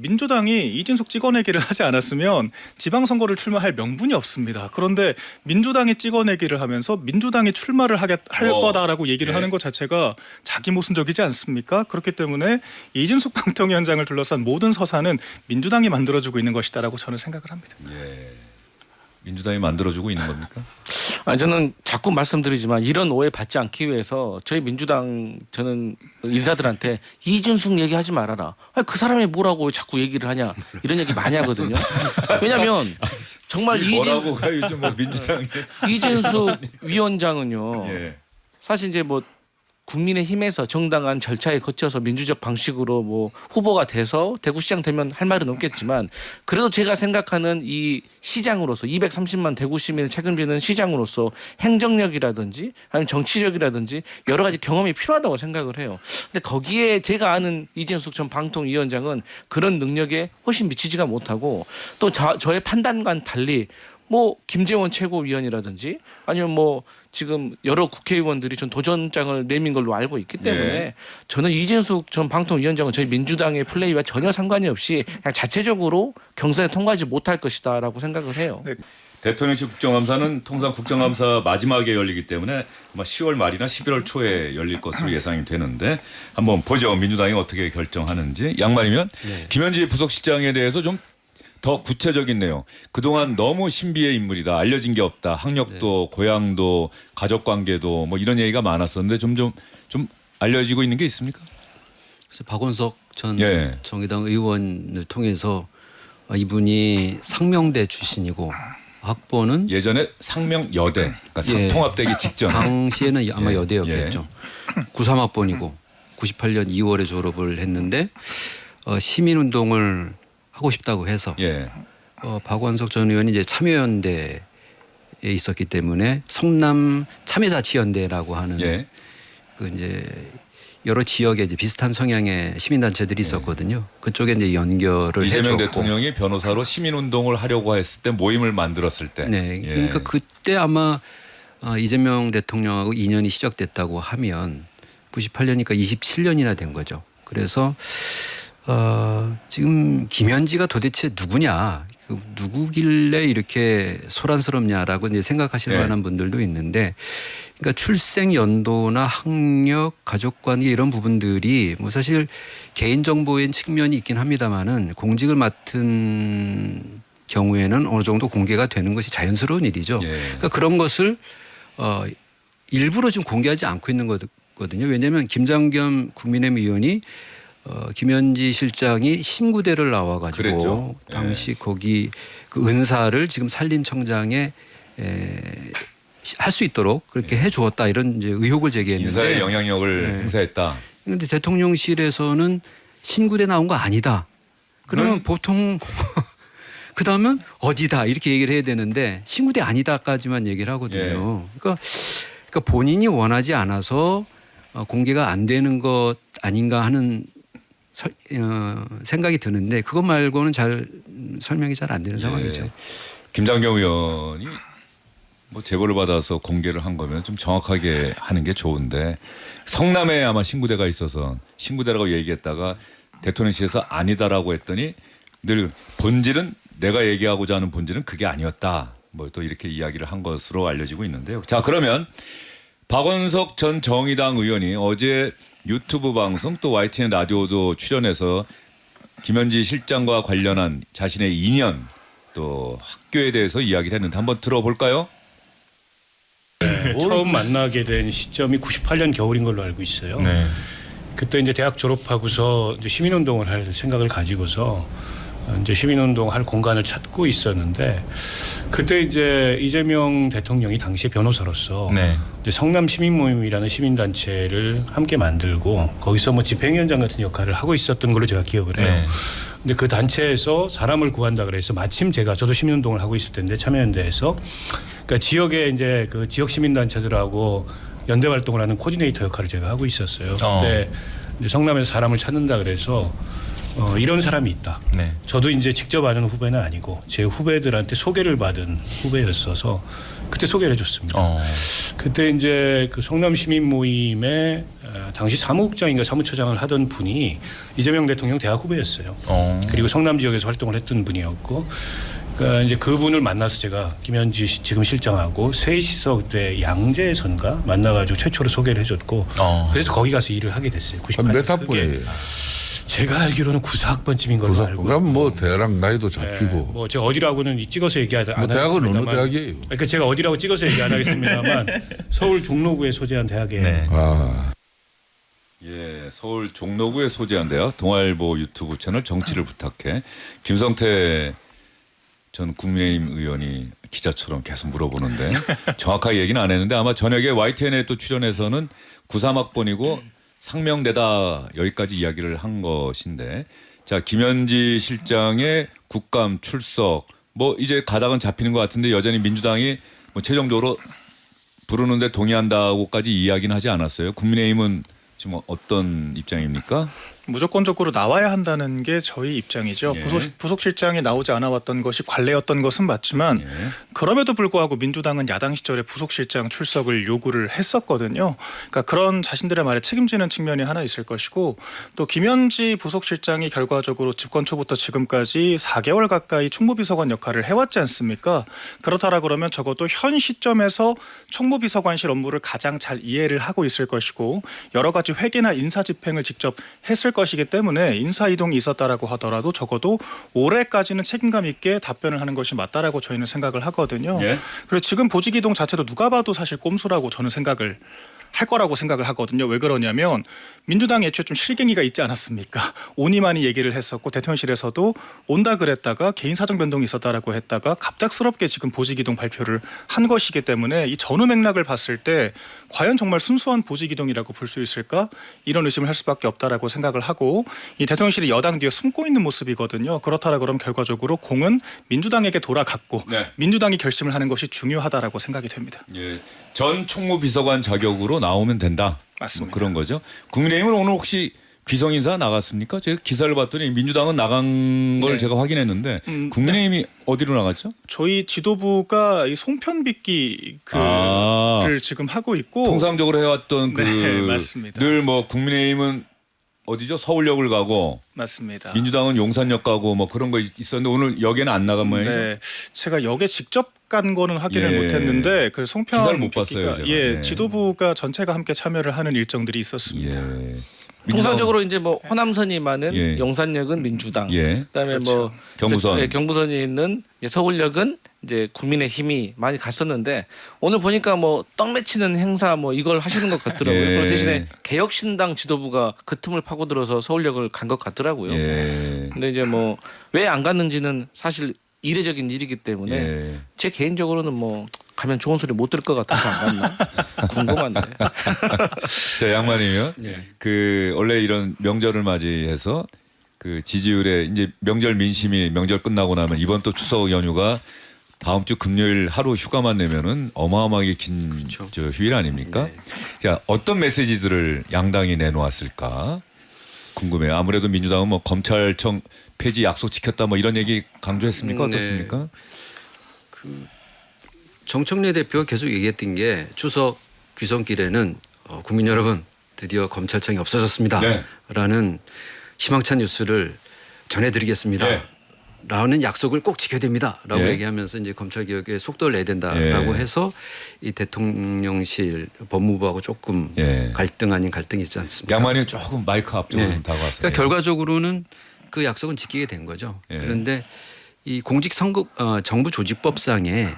민주당이 이진숙 찍어내기를 하지 않았으면 지방선거를 출마할 명분이 없습니다. 그런데 민주당이 찍어내기를 하면서 민주당이 출마를 할 거다라고 얘기를 하는 것 자체가 자기 모순적이지 않습니까? 그렇기 때문에 이진숙 방통위원장을 둘러싼 모든 서사는 민주당이 만들어주고 있는 것이다라고 저는 생각을 합니다. 예. 민주당이 만들어주고 있는 겁니까? 아니, 저는 자꾸 말씀드리지만 이런 오해 받지 않기 위해서 저희 민주당 저는 인사들한테 이준숙 얘기하지 말아라. 아니, 그 사람이 뭐라고 자꾸 얘기를 하냐 이런 얘기 많이 하거든요. 왜냐하면 정말 뭐라고 가요 요즘 뭐 민주당이 이준숙 위원장은요. 예. 사실 이제 뭐 국민의힘에서 정당한 절차에 거쳐서 민주적 방식으로 뭐 후보가 돼서 대구시장 되면 할 말은 없겠지만 그래도 제가 생각하는 이 시장으로서 230만 대구 시민을 책임지는 시장으로서 행정력이라든지 아니면 정치력이라든지 여러 가지 경험이 필요하다고 생각을 해요. 근데 거기에 제가 아는 이진숙 전 방통위원장은 그런 능력에 훨씬 미치지가 못하고 또 저의 판단과는 달리 뭐 김재원 최고위원이라든지 아니면 뭐 지금 여러 국회의원들이 전 도전장을 내민 걸로 알고 있기 때문에 네. 저는 이진숙 전 방통위원장은 저희 민주당의 플레이와 전혀 상관이 없이 그냥 자체적으로 경선에 통과하지 못할 것이다라고 생각을 해요. 네. 대통령실 국정감사는 통상 국정감사 마지막에 열리기 때문에 아마 10월 말이나 11월 초에 열릴 것으로 예상이 되는데 한번 보죠. 민주당이 어떻게 결정하는지. 양말이면 네. 김현지 부속실장에 대해서 좀 더 구체적인 내용. 그동안 너무 신비의 인물이다. 알려진 게 없다. 학력도 고향도 가족관계도 뭐 이런 얘기가 많았었는데 좀 알려지고 있는 게 있습니까? 그래서 박원석 전 예. 정의당 의원을 통해서 이분이 상명대 출신이고 학번은 예전에 상명여대 그러니까 예. 통합되기 직전 당시에는 아마 예. 여대였겠죠. 93학번이고 98년 2월에 졸업을 했는데 시민운동을 하고 싶다고 해서 예. 박원석 전 의원이 이제 참여연대에 있었기 때문에 성남 참여자치연대라고 하는 예. 그 이제 여러 지역에 이제 비슷한 성향의 시민단체들이 있었거든요. 그쪽에 이제 연결을 이재명 해줬고. 대통령이 변호사로 시민운동을 하려고 했을 때 모임을 만들었을 때. 네, 예. 그러니까 그때 아마 이재명 대통령하고 인연이 시작됐다고 하면 98년이니까 27년이나 된 거죠. 그래서 지금 김현지가 도대체 누구냐, 누구길래 이렇게 소란스럽냐라고 이제 생각하실 네. 만한 분들도 있는데, 그러니까 출생 연도나 학력, 가족관계 이런 부분들이 뭐 사실 개인 정보인 측면이 있긴 합니다만은 공직을 맡은 경우에는 어느 정도 공개가 되는 것이 자연스러운 일이죠. 예. 그러니까 그런 것을 일부러 지금 공개하지 않고 있는 거거든요. 왜냐하면 김장겸 국민의힘 의원이 김현지 실장이 신구대를 나와가지고 그랬죠. 당시 거기 그 은사를 지금 산림청장에 할 수 있도록 그렇게 해주었다 이런 이제 의혹을 제기했는데 인사의 영향력을 행사했다. 그런데 대통령실에서는 신구대 나온 거 아니다. 그러면 보통 그 다음은 어디다 이렇게 얘기를 해야 되는데 신구대 아니다까지만 얘기를 하거든요. 그러니까 본인이 원하지 않아서 공개가 안 되는 것 아닌가 하는 생각이 드는데 그것 말고는 잘 설명이 잘 안 되는 상황이죠. 김장겸 의원이 뭐 제보를 받아서 공개를 한 거면 좀 정확하게 하는 게 좋은데 성남에 아마 신구대가 있어서 신구대라고 얘기했다가 대통령실에서 아니다라고 했더니 늘 본질은 내가 얘기하고자 하는 본질은 그게 아니었다. 뭐 또 이렇게 이야기를 한 것으로 알려지고 있는데요. 자, 그러면 박원석 전 정의당 의원이 어제 유튜브 방송 또 YTN 라디오도 출연해서 김현지 실장과 관련한 자신의 인연 또 학교에 대해서 이야기를 했는데 한번 들어볼까요? 처음 만나게 된 시점이 98년 겨울인 걸로 알고 있어요. 네. 그때 이제 대학 졸업하고서 이제 시민운동을 할 생각을 가지고서 이제 시민운동 할 공간을 찾고 있었는데 그때 이제 이재명 대통령이 당시에 변호사로서 네. 이제 성남 시민모임이라는 시민단체를 함께 만들고 거기서 뭐 집행위원장 같은 역할을 하고 있었던 걸로 제가 기억을 해요. 네. 근데 그 단체에서 사람을 구한다 그래서 마침 저도 시민운동을 하고 있을 텐데 참여연대에서 그러니까 지역에 이제 그 지역 시민단체들하고 연대 활동을 하는 코디네이터 역할을 제가 하고 있었어요. 그때 이제 성남에서 사람을 찾는다 그래서 이런 사람이 있다. 네. 저도 이제 직접 아는 후배는 아니고 제 후배들한테 소개를 받은 후배였어서 그때 소개를 해줬습니다. 그때 이제 그 성남 시민 모임에 당시 사무국장인가 사무처장을 하던 분이 이재명 대통령 대학 후배였어요. 그리고 성남 지역에서 활동을 했던 분이었고, 그러니까 이제 그분을 만나서 제가 김현지 지금 실장하고 셋이서 그때 양재에선가 만나가지고 최초로 소개를 해줬고, 그래서 거기 가서 일을 하게 됐어요. 98년. 몇 학번이에요? 제가 알기로는 94학번쯤인 걸로 알고 있고. 그럼 뭐 대학 나이도 잡히고. 뭐 제가 어디라고는 찍어서 얘기 안 뭐 대학은 어느 하겠습니다만, 대학이에요? 그러니까 제가 어디라고 찍어서 얘기 안 하겠습니다만 서울 종로구에 소재한 대학에 네. 예, 서울 종로구에 소재한 대학 동아일보 유튜브 채널 정치를 부탁해 김성태 전 국민의힘 의원이 기자처럼 계속 물어보는데 정확하게 얘기는 안 했는데 아마 저녁에 YTN에 또 출연해서는 93학번이고 상명대다 여기까지 이야기를 한 것인데, 자, 김현지 실장의 국감 출석 뭐 이제 가닥은 잡히는 것 같은데 여전히 민주당이 뭐 최종적으로 부르는데 동의한다고까지 이야기는 하지 않았어요. 국민의힘은 지금 어떤 입장입니까? 무조건적으로 나와야 한다는 게 저희 입장이죠. 예. 부속실장이 나오지 않아 왔던 것이 관례였던 것은 맞지만 예. 그럼에도 불구하고 민주당은 야당 시절에 부속실장 출석을 요구를 했었거든요. 그러니까 그런 자신들의 말에 책임지는 측면이 하나 있을 것이고, 또 김현지 부속실장이 결과적으로 집권 초부터 지금까지 4개월 가까이 총무비서관 역할을 해왔지 않습니까? 그렇다라 그러면 적어도 현 시점에서 총무비서관실 업무를 가장 잘 이해를 하고 있을 것이고, 여러 가지 회계나 인사 집행을 직접 했을 것이기 때문에 인사 이동이 있었다라고 하더라도 적어도 올해까지는 책임감 있게 답변을 하는 것이 맞다라고 저희는 생각을 하거든요. 예. 그리고 지금 보직 이동 자체도 누가 봐도 사실 꼼수라고 저는 생각을 할 거라고 생각을 하거든요. 왜 그러냐면 민주당이 애초에 좀 실갱이가 있지 않았습니까? 오니 많이 얘기를 했었고 대통령실에서도 온다 그랬다가 개인 사정 변동이 있었다라고 했다가 갑작스럽게 지금 보직 이동 발표를 한 것이기 때문에 이 전후 맥락을 봤을 때 과연 정말 순수한 보직 이동이라고 볼 수 있을까? 이런 의심을 할 수밖에 없다라고 생각을 하고, 이 대통령실이 여당 뒤에 숨고 있는 모습이거든요. 그렇다라 그러면 결과적으로 공은 민주당에게 돌아갔고 네. 민주당이 결심을 하는 것이 중요하다라고 생각이 됩니다. 예, 전 총무비서관 자격으로 나오면 된다. 맞습니다. 뭐 그런 거죠. 국민의힘은 오늘 혹시 귀성 인사 나갔습니까? 제가 기사를 봤더니 민주당은 나간 걸 네. 제가 확인했는데 국민의힘이 어디로 나갔죠? 저희 지도부가 이 송편빚기 를 지금 하고 있고, 통상적으로 해왔던 네, 맞습니다. 늘 뭐 국민의힘은 어디죠? 서울역을 가고 맞습니다. 민주당은 용산역 가고 뭐 그런 거 있었는데 오늘 역에는 안 나간 모양이죠. 네, 제가 역에 직접 간 거는 확인을 예. 못했는데 그 송편 기사를 못 빚기가, 봤어요, 제가. 예, 예. 지도부가 전체가 함께 참여를 하는 일정들이 있었습니다. 예. 통상적으로 이제 뭐 호남선이 많은 예. 용산역은 민주당, 예. 그다음에 뭐 경부선. 경부선이 있는 이제 서울역은 이제 국민의힘이 많이 갔었는데, 오늘 보니까 뭐 떡 맺히는 행사 뭐 이걸 하시는 것 같더라고요. 예. 그리고 대신에 개혁신당 지도부가 그 틈을 파고들어서 서울역을 간 것 같더라고요. 예. 근데 이제 뭐 왜 안 갔는지는 사실 이례적인 일이기 때문에 예. 제 개인적으로는 뭐 가면 좋은 소리 못 들을 것 같아서 안 갔나 궁금한데. 자, 양반이면 네. 그 원래 이런 명절을 맞이해서 그 지지율에 이제 명절 민심이 명절 끝나고 나면 이번 또 추석 연휴가 다음 주 금요일 하루 휴가만 내면은 어마어마하게 긴 저 휴일 아닙니까? 자, 어떤 메시지들을 양당이 내놓았을까 궁금해요. 아무래도 민주당은 뭐 검찰청 폐지 약속 지켰다 뭐 이런 얘기 강조했습니까? 네. 어떻습니까? 정청래 대표가 계속 얘기했던 게 추석 귀성길에는 국민 여러분 드디어 검찰청이 없어졌습니다. 네. 라는 희망찬 뉴스를 전해드리겠습니다. 네. 라는 약속을 꼭 지켜야 됩니다. 라고 예. 얘기하면서 이제 검찰 개혁에 속도를 내야 된다라고 예. 해서 이 대통령실 법무부하고 조금 예. 갈등 아닌 갈등이 있지 않습니까? 양반이 조금 마이크 앞쪽으로 네. 다가와서. 그러니까 결과적으로는 그 약속은 지키게 된 거죠. 예. 그런데 이 공직선거 정부 조직법상에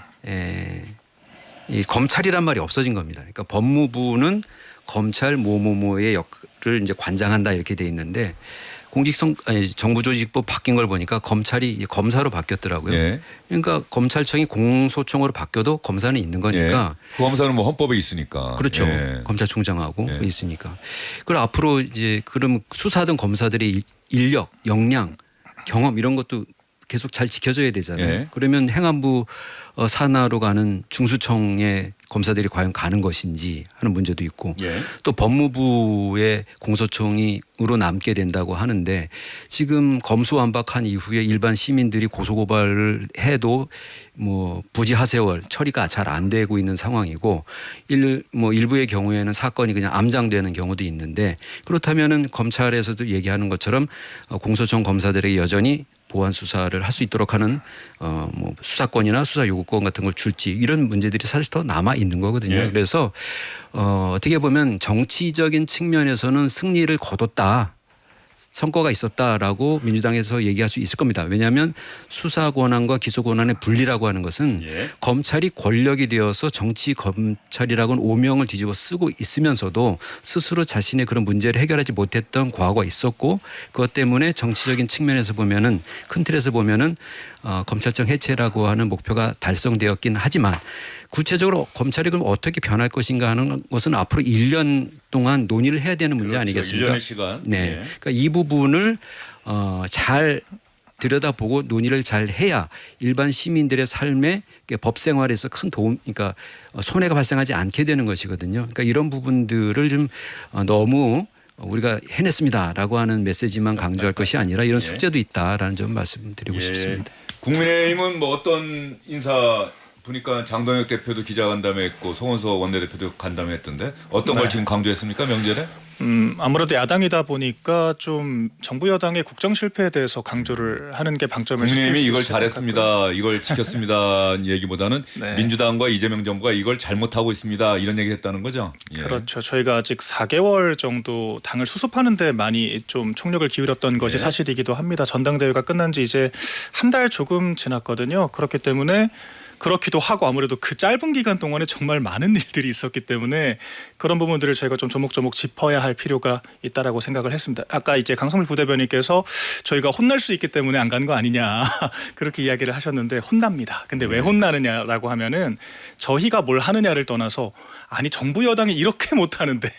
이 검찰이란 말이 없어진 겁니다. 그러니까 법무부는 검찰 뭐뭐뭐의 역을 이제 관장한다 이렇게 돼 있는데 정부조직법 바뀐 걸 보니까 검찰이 검사로 바뀌었더라고요. 예. 그러니까 검찰청이 공소청으로 바뀌어도 검사는 있는 거니까. 예. 그 검사는 뭐 헌법에 있으니까. 그렇죠. 예. 검찰총장하고 예. 있으니까. 그리고 앞으로 이제 그럼 수사하던 검사들의 인력, 역량, 경험 이런 것도 계속 잘 지켜져야 되잖아요. 예. 그러면 행안부 산하로 가는 중수청의 검사들이 과연 가는 것인지 하는 문제도 있고 예. 또 법무부의 공소청으로 남게 된다고 하는데 지금 검수완박한 이후에 일반 시민들이 고소고발을 해도 뭐 부지하세월 처리가 잘 안 되고 있는 상황이고 일부의 경우에는 사건이 그냥 암장되는 경우도 있는데 그렇다면은 검찰에서도 얘기하는 것처럼 공소청 검사들에게 여전히 보완 수사를 할 수 있도록 하는 뭐 수사권이나 수사 요구권 같은 걸 줄지 이런 문제들이 사실 더 남아 있는 거거든요. 예. 그래서 어떻게 보면 정치적인 측면에서는 승리를 거뒀다. 성과가 있었다라고 민주당에서 얘기할 수 있을 겁니다. 왜냐하면 수사 권한과 기소 권한의 분리라고 하는 것은 예. 검찰이 권력이 되어서 정치 검찰이라고는 오명을 뒤집어 쓰고 있으면서도 스스로 자신의 그런 문제를 해결하지 못했던 과거가 있었고 그것 때문에 정치적인 측면에서 보면은 큰 틀에서 보면은 검찰청 해체라고 하는 목표가 달성되었긴 하지만 구체적으로 검찰이 그럼 어떻게 변할 것인가 하는 것은 앞으로 1년 동안 논의를 해야 되는 문제 그렇죠. 아니겠습니까? 1년의 시간. 네. 예. 그러니까 이 부분을 잘 들여다보고 논의를 잘 해야 일반 시민들의 삶에 법 생활에서 큰 도움, 그러니까 손해가 발생하지 않게 되는 것이거든요. 그러니까 이런 부분들을 좀 너무 우리가 해냈습니다라고 하는 메시지만 강조할 것이 아니라 이런 숙제도 있다라는 점 말씀드리고 싶습니다. 국민의힘은 뭐 어떤 인사 보니까 장동혁 대표도 기자간담회 했고 송원석 원내대표도 간담회했던데 어떤 걸 네. 지금 강조했습니까 명절에? 아무래도 야당이다 보니까 좀 정부 여당의 국정 실패에 대해서 강조를 하는 게 방점을 국민의힘이 시킬 수 이걸 있을 것 같고요. 잘했습니다, 이걸 지켰습니다 얘기보다는 네. 민주당과 이재명 정부가 이걸 잘못하고 있습니다 이런 얘기했다는 거죠. 예. 그렇죠. 저희가 아직 4개월 정도 당을 수습하는 데 많이 좀 총력을 기울였던 것이 네. 사실이기도 합니다. 전당대회가 끝난 지 이제 한 달 조금 지났거든요. 그렇기 때문에 그렇기도 하고 아무래도 그 짧은 기간 동안에 정말 많은 일들이 있었기 때문에 그런 부분들을 저희가 좀 조목조목 짚어야 할 필요가 있다라고 생각을 했습니다. 아까 이제 강성필 부대변인께서 저희가 혼날 수 있기 때문에 안 간 거 아니냐 그렇게 이야기를 하셨는데 혼납니다. 근데 왜 혼나느냐라고 하면은 저희가 뭘 하느냐를 떠나서 아니 정부 여당이 이렇게 못하는데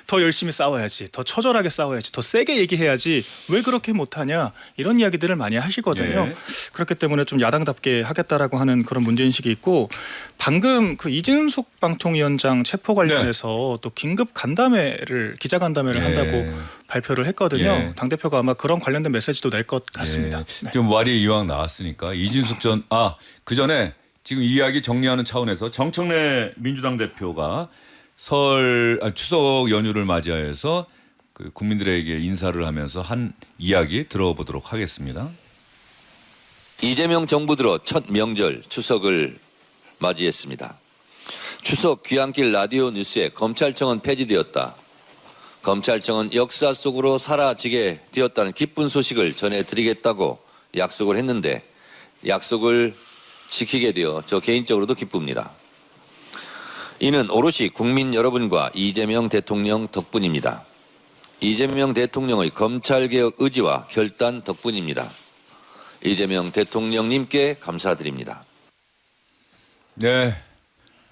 더 열심히 싸워야지, 더 처절하게 싸워야지, 더 세게 얘기해야지 왜 그렇게 못하냐 이런 이야기들을 많이 하시거든요. 예. 그렇기 때문에 좀 야당답게 하겠다라고 하는 그런 문제인식이 있고 방금 그 이진숙 방통위원장 체포 관련해서 또 긴급 간담회를 기자간담회를 예. 한다고 발표를 했거든요. 예. 당대표가 아마 그런 관련된 메시지도 낼 것 같습니다. 예. 네. 좀 말이 이왕 나왔으니까 이진숙 그 전에 지금 이야기 정리하는 차원에서 정청래 민주당 대표가 추석 연휴를 맞이하여서 그 국민들에게 인사를 하면서 한 이야기 들어보도록 하겠습니다. 이재명 정부 들어 첫 명절 추석을 맞이했습니다. 추석 귀향길 라디오 뉴스에 검찰청은 폐지되었다. 검찰청은 역사 속으로 사라지게 되었다는 기쁜 소식을 전해드리겠다고 약속을 했는데 약속을 지키게 되어 저 개인적으로도 기쁩니다. 이는 오롯이 국민 여러분과 이재명 대통령 덕분입니다. 이재명 대통령의 검찰개혁 의지와 결단 덕분입니다. 이재명 대통령님께 감사드립니다. 네.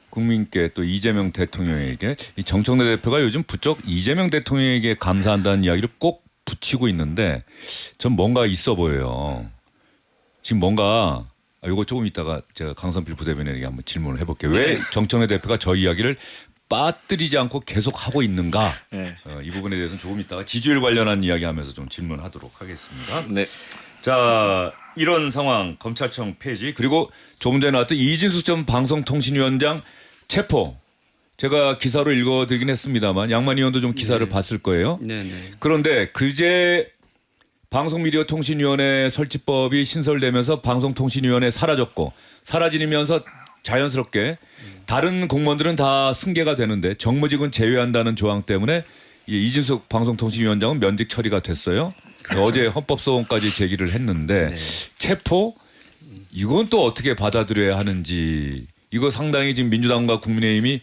국민께 또 이재명 대통령에게 이 정청래 대표가 요즘 부쩍 이재명 대통령에게 감사한다는 이야기를 꼭 붙이고 있는데 전 뭔가 있어 보여요. 지금 뭔가 이거 조금 이따가 제가 강선필 부대변인에게 한번 질문을 해볼게요. 왜 정청래 대표가 저 이야기를 빠뜨리지 않고 계속 하고 있는가? 네. 이 부분에 대해서는 조금 이따가 지지율 관련한 이야기하면서 좀 질문하도록 하겠습니다. 네. 자, 이런 상황 검찰청 폐지 그리고 조금 전에 나왔던 이진숙 전 방송통신위원장 체포. 제가 기사로 읽어드리긴 했습니다만 양만 의원도 좀 기사를 봤을 거예요. 네네. 그런데 그제 방송미디어통신위원회 설치법이 신설되면서 방송통신위원회 사라졌고 사라지면서 자연스럽게 다른 공무원들은 다 승계가 되는데 정무직은 제외한다는 조항 때문에 이진숙 방송통신위원장은 면직 처리가 됐어요. 어제 헌법소원까지 제기를 했는데 체포 이건 또 어떻게 받아들여야 하는지 이거 상당히 지금 민주당과 국민의힘이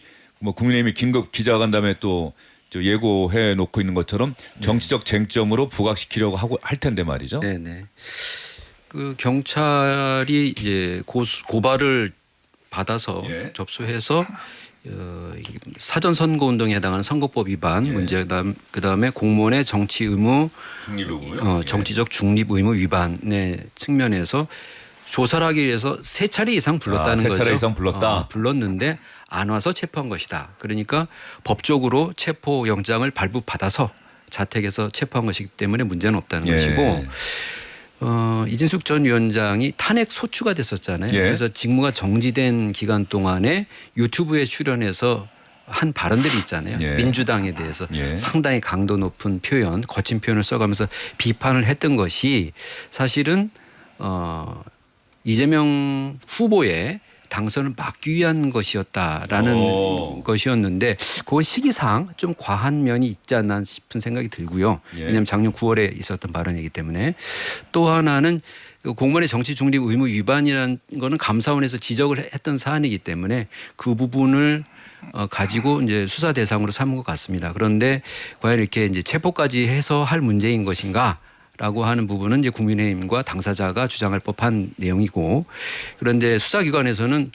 긴급 기자간담회 또 예고해 놓고 있는 것처럼 정치적 쟁점으로 부각시키려고 하고 할 텐데 말이죠. 네네. 그 경찰이 이제 고발을 받아서 예. 접수해서 사전 선거 운동에 해당하는 선거법 위반 문제, 그다음에 공무원의 정치 의무 중립 의무요. 정치적 중립 의무 위반의 측면에서 조사를 하기 위해서 3차례 이상 불렀다는 거죠. 3차례 이상 불렀다. 불렀는데 안 와서 체포한 것이다. 그러니까 법적으로 체포 영장을 발부받아서 자택에서 체포한 것이기 때문에 문제는 없다는 예. 것이고, 이진숙 전 위원장이 탄핵 소추가 됐었잖아요. 예. 그래서 직무가 정지된 기간 동안에 유튜브에 출연해서 한 발언들이 있잖아요. 예. 민주당에 대해서 예. 상당히 강도 높은 표현, 거친 표현을 써가면서 비판을 했던 것이 사실은 이재명 후보의 당선을 막기 위한 것이었다라는 것이었는데, 그건 시기상 좀 과한 면이 있지 않나 싶은 생각이 들고요. 예. 왜냐하면 작년 9월에 있었던 발언이기 때문에. 또 하나는 공무원의 정치 중립 의무 위반이라는 거는 감사원에서 지적을 했던 사안이기 때문에 그 부분을 가지고 이제 수사 대상으로 삼은 것 같습니다. 그런데 과연 이렇게 이제 체포까지 해서 할 문제인 것인가? 라고 하는 부분은 이제 국민의힘과 당사자가 주장할 법한 내용이고, 그런데 수사기관에서는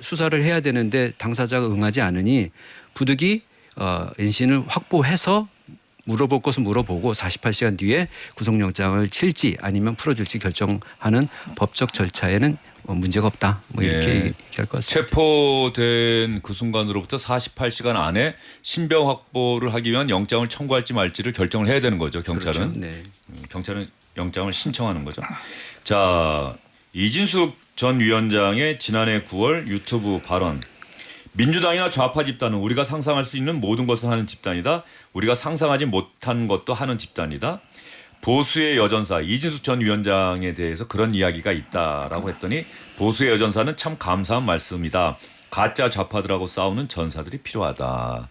수사를 해야 되는데 당사자가 응하지 않으니 부득이 엔신을 확보해서 물어볼 것은 물어보고 48시간 뒤에 구속영장을 칠지 아니면 풀어줄지 결정하는 법적 절차에는 문제가 없다. 뭐 이렇게 예. 얘기할 것 같습니다. 체포된 그 순간으로부터 48시간 안에 신병 확보를 하기 위한 영장을 청구할지 말지를 결정을 해야 되는 거죠. 경찰은. 그렇죠. 네. 경찰은 영장을 신청하는 거죠. 자, 이진숙 전 위원장의 지난해 9월 유튜브 발언. 민주당이나 좌파 집단은 우리가 상상할 수 있는 모든 것을 하는 집단이다. 우리가 상상하지 못한 것도 하는 집단이다. 보수의 여전사 이진숙 전 위원장에 대해서 그런 이야기가 있다라고 했더니, 보수의 여전사는 참 감사한 말씀이다. 가짜 좌파들하고 싸우는 전사들이 필요하다.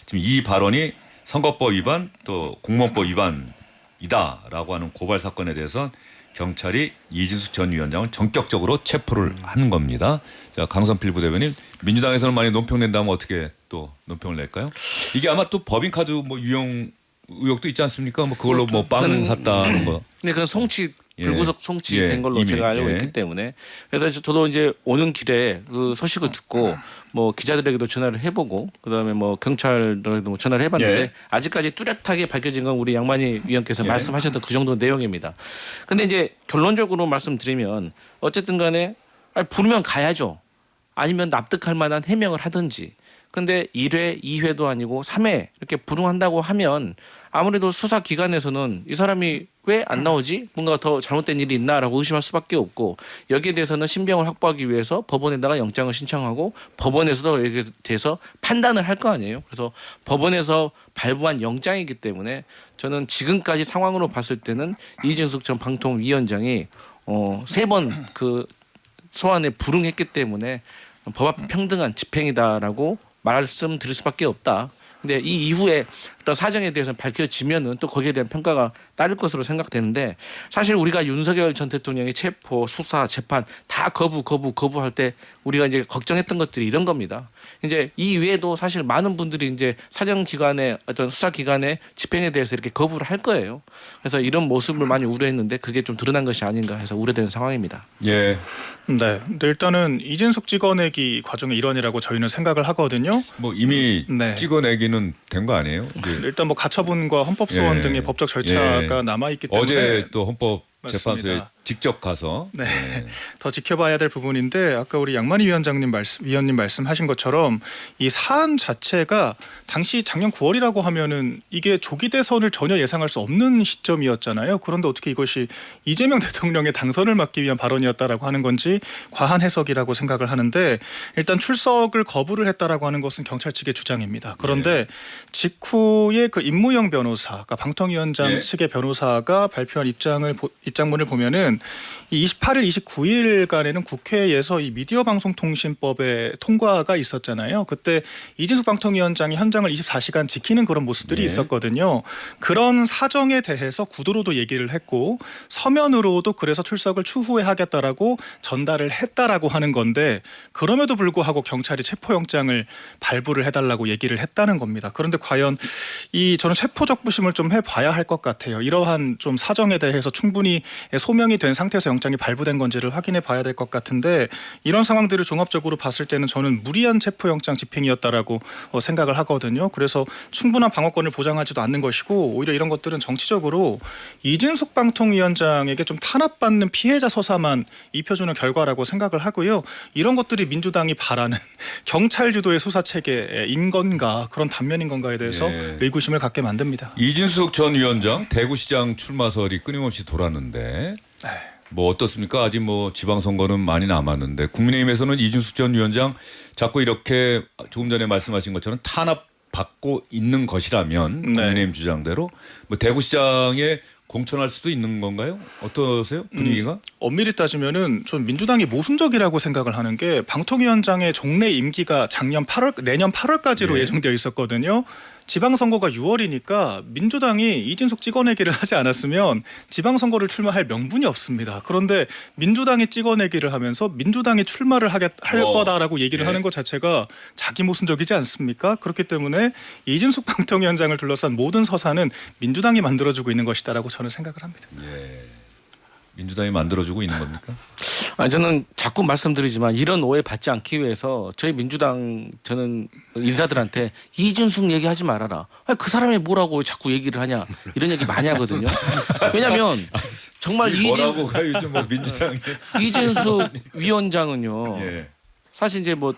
지금 이 발언이 선거법 위반 또 공무원법 위반이다라고 하는 고발 사건에 대해서 경찰이 이진숙 전 위원장을 전격적으로 체포를 한 겁니다. 자, 강선필 부대변인, 민주당에서는 많이 논평낸다면 어떻게 또 논평을 낼까요? 이게 아마 또 법인카드 뭐 유용 의혹도 있지 않습니까? 뭐 그걸로 뭐 빵 샀다는 거. 근데 그건 송치 예. 불구속 송치된 예, 걸로 이미. 제가 알고 예. 있기 때문에, 그래서 저도 이제 오는 길에 그 소식을 듣고 뭐 기자들에게도 전화를 해보고 그다음에 뭐 경찰들에도 전화를 해봤는데 예. 아직까지 뚜렷하게 밝혀진 건 우리 양만희 위원께서 예. 말씀하셨던 그 정도 내용입니다. 근데 이제 결론적으로 말씀드리면 어쨌든 간에 부르면 가야죠. 아니면 납득할 만한 해명을 하든지. 근데 1회, 2회도 아니고 3회 이렇게 불응한다고 하면 아무래도 수사기관에서는 이 사람이 왜 안 나오지? 뭔가 더 잘못된 일이 있나라고 의심할 수밖에 없고, 여기에 대해서는 신병을 확보하기 위해서 법원에다가 영장을 신청하고 법원에서도 여기에 대해서 판단을 할 거 아니에요. 그래서 법원에서 발부한 영장이기 때문에 저는 지금까지 상황으로 봤을 때는 이진숙 전 방통위원장이 3번 그 소환에 불응했기 때문에 법 앞 평등한 집행이다라고 말씀드릴 수밖에 없다. 근데 이 이후에 어떤 사정에 대해서 밝혀지면은 또 거기에 대한 평가가 따를 것으로 생각되는데, 사실 우리가 윤석열 전 대통령의 체포, 수사, 재판 다 거부할 때 우리가 이제 걱정했던 것들이 이런 겁니다. 이제 이 외에도 사실 많은 분들이 이제 사정기관의 어떤 수사기관의 집행에 대해서 이렇게 거부를 할 거예요. 그래서 이런 모습을 많이 우려했는데 그게 좀 드러난 것이 아닌가 해서 우려되는 상황입니다. 예. 네. 근데 일단은 이진숙 찍어내기 과정의 일환이라고 저희는 생각을 하고요. 뭐 이미 네. 찍어내기는 된 거 아니에요? 이제 일단 뭐 가처분과 헌법 소원 예. 등의 법적 절차가 예. 남아 있기 때문에 어제 또 헌법재판소에 맞습니다. 직접 가서 네. 더 지켜봐야 될 부분인데, 아까 우리 양만희 위원님 말씀하신 것처럼 이 사안 자체가 당시 작년 9월이라고 하면은 이게 조기 대선을 전혀 예상할 수 없는 시점이었잖아요. 그런데 어떻게 이것이 이재명 대통령의 당선을 막기 위한 발언이었다라고 하는 건지 과한 해석이라고 생각을 하는데, 일단 출석을 거부를 했다라고 하는 것은 경찰 측의 주장입니다. 그런데 직후에 그 임무영 변호사, 그러니까 방통위원장 예. 측의 변호사가 발표한 입장문을 보면은 이 28일, 29일간에는 국회에서 이 미디어방송통신법의 통과가 있었잖아요. 그때 이진숙 방통위원장이 현장을 24시간 지키는 그런 모습들이 네. 있었거든요. 그런 사정에 대해서 구도로도 얘기를 했고 서면으로도 그래서 출석을 추후에 하겠다라고 전달을 했다라고 하는 건데, 그럼에도 불구하고 경찰이 체포영장을 발부를 해달라고 얘기를 했다는 겁니다. 그런데 과연 저는 체포적부심을 좀 해봐야 할 것 같아요. 이러한 좀 사정에 대해서 충분히 소명이 된 상태에서 영장이 발부된 건지를 확인해 봐야 될 것 같은데 이런 상황들을 종합적으로 봤을 때는 저는 무리한 체포영장 집행이었다라고 생각을 하거든요. 그래서 충분한 방어권을 보장하지도 않는 것이고 오히려 이런 것들은 정치적으로 이진숙 방통위원장에게 좀 탄압받는 피해자 서사만 입혀주는 결과라고 생각을 하고요. 이런 것들이 민주당이 바라는 경찰 주도의 수사 체계인 건가 그런 단면인 건가에 대해서 예. 의구심을 갖게 만듭니다. 이진숙 전 위원장 대구시장 출마설이 끊임없이 돌았는데 뭐 어떻습니까? 아직 뭐 지방선거는 많이 남았는데 국민의힘에서는 이진숙 전 위원장 자꾸 이렇게 조금 전에 말씀하신 것처럼 탄압받고 있는 것이라면 국민의힘 주장대로 뭐 대구시장에 공천할 수도 있는 건가요? 어떠세요? 분위기가? 엄밀히 따지면은 전 민주당이 모순적이라고 생각을 하는 게 방통위원장의 종래 임기가 내년 8월까지로 네. 예정되어 있었거든요. 지방선거가 6월이니까 민주당이 이진숙 찍어내기를 하지 않았으면 지방선거를 출마할 명분이 없습니다. 그런데 민주당이 찍어내기를 하면서 민주당이 출마를 할 거다라고 얘기를 네. 하는 것 자체가 자기 모순적이지 않습니까? 그렇기 때문에 이진숙 방통위원장을 둘러싼 모든 서사는 민주당이 만들어주고 있는 것이다라고 저는 생각을 합니다. 예. 민주당이 만들어주고 있는 겁니까? 아니, 저는 자꾸 말씀드리지만 이런 오해 받지 않기 위해서 저희 민주당 저는 인사들한테 이준숙 얘기하지 말아라. 아니, 그 사람이 뭐라고 자꾸 얘기를 하냐 이런 얘기 많이 하거든요. 왜냐하면 정말 뭐라고가 요즘 뭐 민주당이 이준숙 위원장은요. 예. 사실 이제 뭐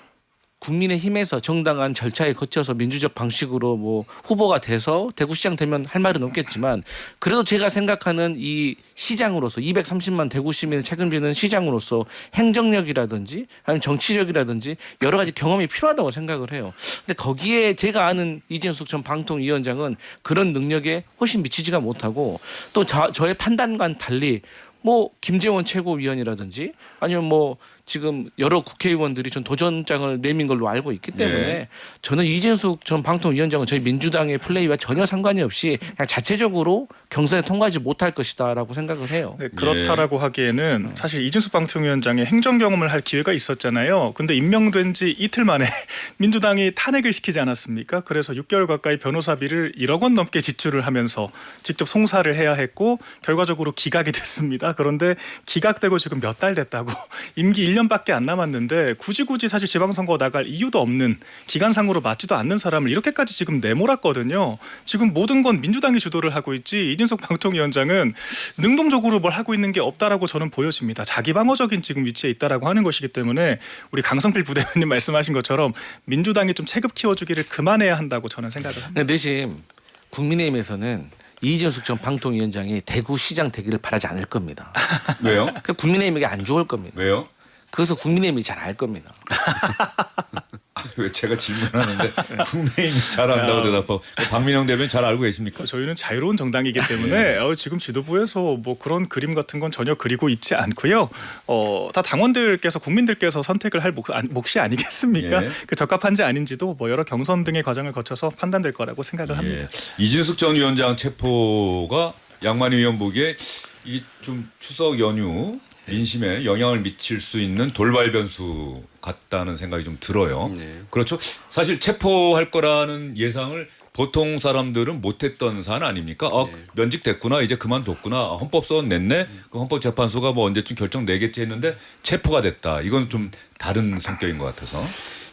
국민의힘에서 정당한 절차에 거쳐서 민주적 방식으로 뭐 후보가 돼서 대구시장 되면 할 말은 없겠지만 그래도 제가 생각하는 이 시장으로서 230만 대구 시민을 책임지는 시장으로서 행정력이라든지 아니면 정치력이라든지 여러 가지 경험이 필요하다고 생각을 해요. 근데 거기에 제가 아는 이진숙 전 방통위원장은 그런 능력에 훨씬 미치지가 못하고 또 저의 판단과는 달리 뭐 김재원 최고위원이라든지 아니면 뭐 지금 여러 국회의원들이 전 도전장을 내민 걸로 알고 있기 때문에 네. 저는 이진숙 전 방통위원장은 저희 민주당의 플레이와 전혀 상관이 없이 그냥 자체적으로 경선에 통과하지 못할 것이다라고 생각을 해요. 네, 그렇다라고 하기에는 사실 이준숙 방통위원장의 행정 경험을 할 기회가 있었잖아요. 근데 임명된 지 이틀 만에 민주당이 탄핵을 시키지 않았습니까? 그래서 6개월 가까이 변호사비를 1억 원 넘게 지출을 하면서 직접 송사를 해야 했고 결과적으로 기각이 됐습니다. 그런데 기각되고 지금 몇 달 됐다고 임기 1년밖에 안 남았는데 굳이 사실 지방선거 나갈 이유도 없는 기간상으로 맞지도 않는 사람을 이렇게까지 지금 내몰았거든요. 지금 모든 건 민주당이 주도를 하고 있지 이준석 방통위원장은 능동적으로 뭘 하고 있는 게 없다라고 저는 보여집니다. 자기 방어적인 지금 위치에 있다라고 하는 것이기 때문에 우리 강성필 부대변인 말씀하신 것처럼 민주당이 좀 체급 키워주기를 그만해야 한다고 저는 생각을 합니다. 근데 대신 국민의힘에서는 이진숙 전 방통위원장이 대구시장 되기를 바라지 않을 겁니다. 왜요? 그 국민의힘에게 안 좋을 겁니다. 왜요? 그래서 국민의힘이 잘 알 겁니다. 왜 제가 질문하는데 국민의힘이 잘 안다고 대답하고 박민영 대변인 잘 알고 계십니까? 저희는 자유로운 정당이기 때문에 지금 지도부에서 뭐 그런 그림 같은 건 전혀 그리고 있지 않고요. 다 당원들께서 국민들께서 선택을 할 몫이 아니겠습니까? 예. 그 적합한지 아닌지도 뭐 여러 경선 등의 과정을 거쳐서 판단될 거라고 생각을 합니다. 예. 이준숙 전 위원장 체포가 양만희 의원 보기에 이 좀 추석 연휴 민심에 영향을 미칠 수 있는 돌발 변수 같다는 생각이 좀 들어요. 네. 그렇죠. 사실 체포할 거라는 예상을 보통 사람들은 못했던 사안 아닙니까? 면직됐구나, 이제 그만뒀구나, 헌법소원 냈네. 그 헌법재판소가 뭐 언제쯤 결정 내겠지 했는데 체포가 됐다. 이건 좀 다른 성격인 것 같아서.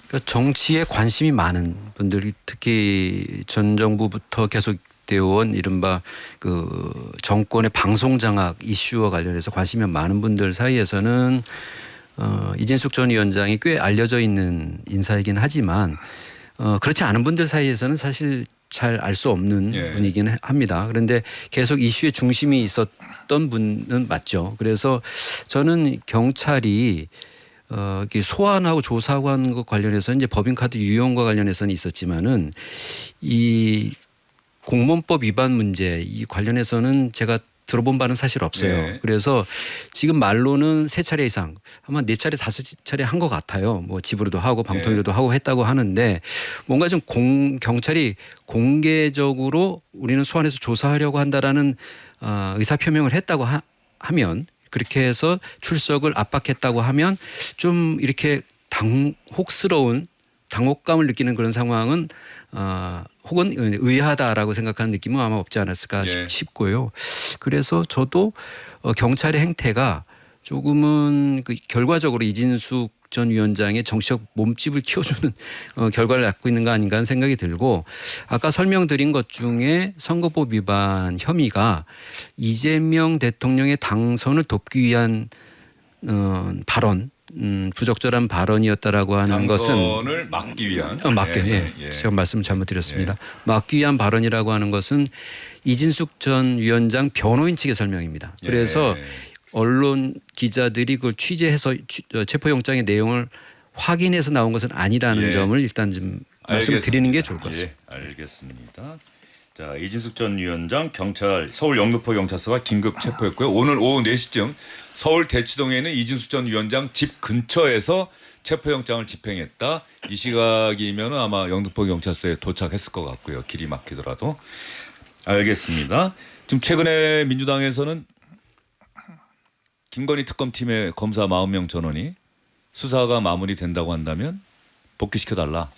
그러니까 정치에 관심이 많은 분들이 특히 전 정부부터 계속 되어온 이른바 그 정권의 방송 장악 이슈와 관련해서 관심이 많은 분들 사이에서는 이진숙 전 위원장이 꽤 알려져 있는 인사이긴 하지만 그렇지 않은 분들 사이에서는 사실 잘 알 수 없는 예. 분이긴 합니다. 그런데 계속 이슈의 중심이 있었던 분은 맞죠. 그래서 저는 경찰이 이렇게 소환하고 조사하고 하는 것 관련해서 이제 법인카드 유용과 관련해서는 있었지만은 이 공무원법 위반 문제 이 관련해서는 제가 들어본 바는 사실 없어요. 네. 그래서 지금 말로는 3차례 이상 아마 4차례 5차례 한 것 같아요. 뭐 집으로도 하고 방통위로도 하고 했다고 하는데 뭔가 좀 경찰이 공개적으로 우리는 소환해서 조사하려고 한다라는 의사표명을 했다고 하면 그렇게 해서 출석을 압박했다고 하면 좀 이렇게 당혹스러운 당혹감을 느끼는 그런 상황은 혹은 의아하다라고 생각하는 느낌은 아마 없지 않았을까 예. 싶고요. 그래서 저도 경찰의 행태가 조금은 그 결과적으로 이진숙 전 위원장의 정치적 몸집을 키워주는 결과를 낳고 있는 거 아닌가 하는 생각이 들고 아까 설명드린 것 중에 선거법 위반 혐의가 이재명 대통령의 당선을 돕기 위한 발언 부적절한 발언이었다라고 하는 것은 당선을 막기 위한 막기 제가 말씀 잘못드렸습니다. 막기 위한 발언이라고 하는 것은 이진숙 전 위원장 변호인 측의 설명입니다. 그래서 언론 기자들이 그걸 취재해서 체포영장의 내용을 확인해서 나온 것은 아니라는 점을 일단 좀 말씀드리는 게 좋을 것 같습니다. 알겠습니다. 자, 이진숙 전 위원장 경찰 서울 영등포 경찰서가 긴급 체포했고요. 오늘 오후 4시쯤 서울 대치동에 있는 이진숙 전 위원장 집 근처에서 체포영장을 집행했다. 이 시각이면 아마 영등포 경찰서에 도착했을 것 같고요. 길이 막히더라도. 알겠습니다. 지금 최근에 민주당에서는 김건희 특검팀의 검사 40명 전원이 수사가 마무리된다고 한다면 복귀시켜달라.